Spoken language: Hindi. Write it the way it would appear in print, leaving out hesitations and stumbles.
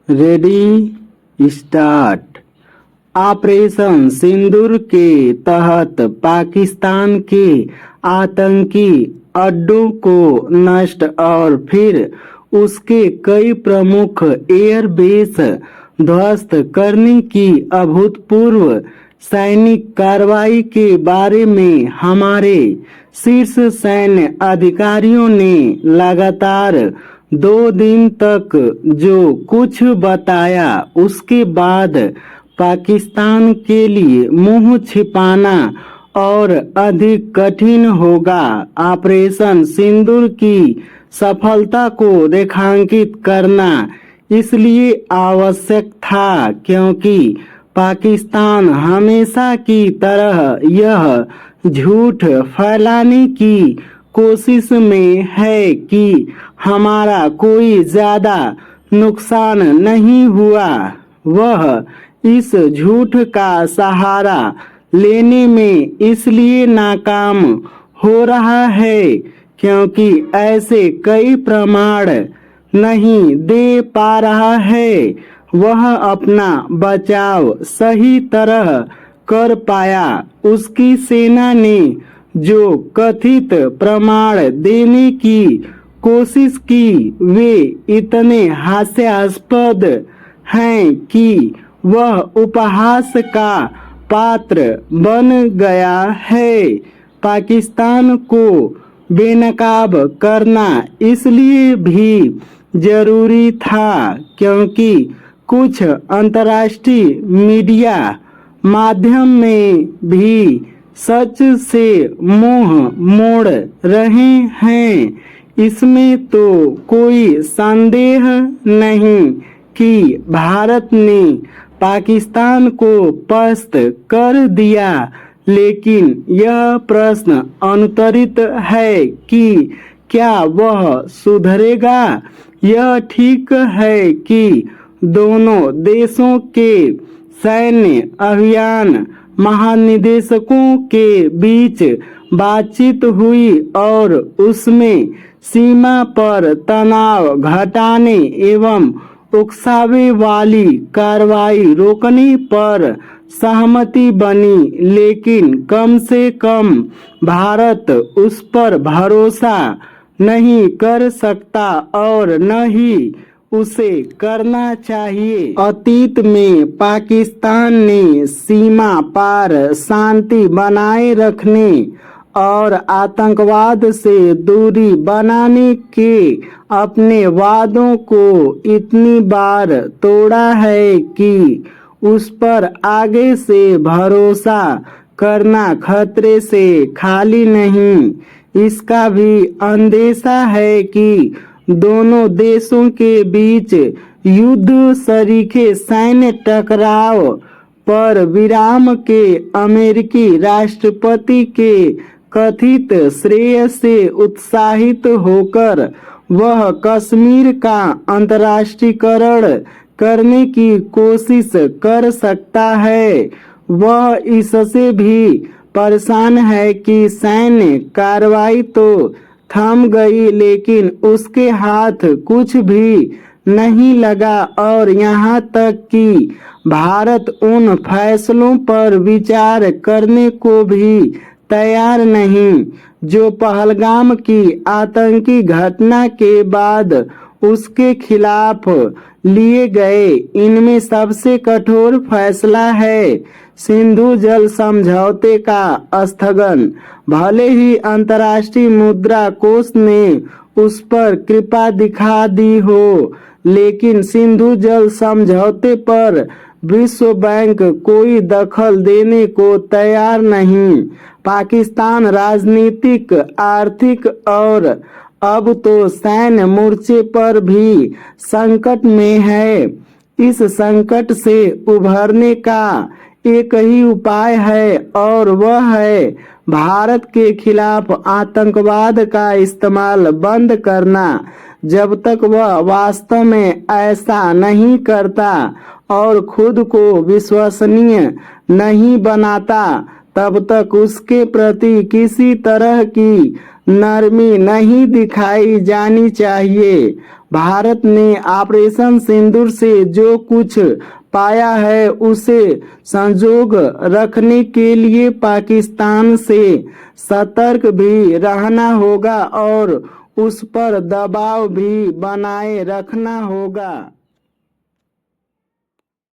Ready start. ऑपरेशन सिंदूर के तहत पाकिस्तान के आतंकी अड्डों को नष्ट और फिर उसके कई प्रमुख एयरबेस ध्वस्त करने की अभूतपूर्व सैनिक कार्रवाई के बारे में हमारे शीर्ष सैन्य अधिकारियों ने लगातार 2 दिन तक जो कुछ बताया उसके बाद पाकिस्तान के लिए मुंह छिपाना और अधिक कठिन होगा। ऑपरेशन सिंदूर की सफलता को रेखांकित करना इसलिए आवश्यक था क्योंकि पाकिस्तान हमेशा की तरह यह झूठ फैलाने की कोशिश में है कि हमारा कोई ज्यादा नुकसान नहीं हुआ। वह इस झूठ का सहारा लेने में इसलिए नाकाम हो रहा है क्योंकि ऐसे कई प्रमाण नहीं दे पा रहा है। वह अपना बचाव सही तरह कर पाया। उसकी सेना ने जो कथित प्रमाण देने की कोशिश की वे इतने हास्यास्पद हैं कि वह उपहास का पात्र बन गया है। पाकिस्तान को बेनकाब करना इसलिए भी जरूरी था क्योंकि कुछ अंतर्राष्ट्रीय मीडिया माध्यम में भी सच से मुंह मोड़ रहे हैं। इसमें तो कोई संदेह नहीं कि भारत ने पाकिस्तान को पस्त कर दिया, लेकिन यह प्रश्न अनुत्तरित है कि क्या वह सुधरेगा। यह ठीक है कि दोनों देशों के सैन्य अभियान महानिदेशकों के बीच बातचीत हुई और उसमें सीमा पर तनाव घटाने एवं उकसावे वाली कार्रवाई रोकने पर सहमति बनी, लेकिन कम से कम भारत उस पर भरोसा नहीं कर सकता और न ही उसे करना चाहिए। अतीत में पाकिस्तान ने सीमा पार शांति बनाए रखने और आतंकवाद से दूरी बनाने के अपने वादों को इतनी बार तोड़ा है कि उस पर आगे से भरोसा करना खतरे से खाली नहीं। इसका भी अंदेशा है कि दोनों देशों के बीच युद्ध सरीखे सैन्य टकराव पर विराम के अमेरिकी राष्ट्रपति के कथित श्रेय से उत्साहित होकर वह कश्मीर का अंतर्राष्ट्रीयकरण करने की कोशिश कर सकता है। वह इससे भी परेशान है कि सैन्य कार्रवाई तो थम गई लेकिन उसके हाथ कुछ भी नहीं लगा और यहाँ तक कि भारत उन फैसलों पर विचार करने को भी तैयार नहीं जो पहलगाम की आतंकी घटना के बाद उसके खिलाफ लिए गए। इनमें सबसे कठोर फैसला है सिंधु जल समझौते का स्थगन। भले ही अंतर्राष्ट्रीय मुद्रा कोष ने उस पर कृपा दिखा दी हो, लेकिन सिंधु जल समझौते पर विश्व बैंक कोई दखल देने को तैयार नहीं। पाकिस्तान राजनीतिक, आर्थिक और अब तो सैन्य मोर्चे पर भी संकट में है। इस संकट से उभरने का एक ही उपाय है और वह है भारत के खिलाफ आतंकवाद का इस्तेमाल बंद करना। जब तक वह वास्तव में ऐसा नहीं करता और खुद को विश्वसनीय नहीं बनाता, तब तक उसके प्रति किसी तरह की नरमी नहीं दिखाई जानी चाहिए। भारत ने ऑपरेशन सिंदूर से जो कुछ पाया है उसे संजोग रखने के लिए पाकिस्तान से सतर्क भी रहना होगा और उस पर दबाव भी बनाए रखना होगा।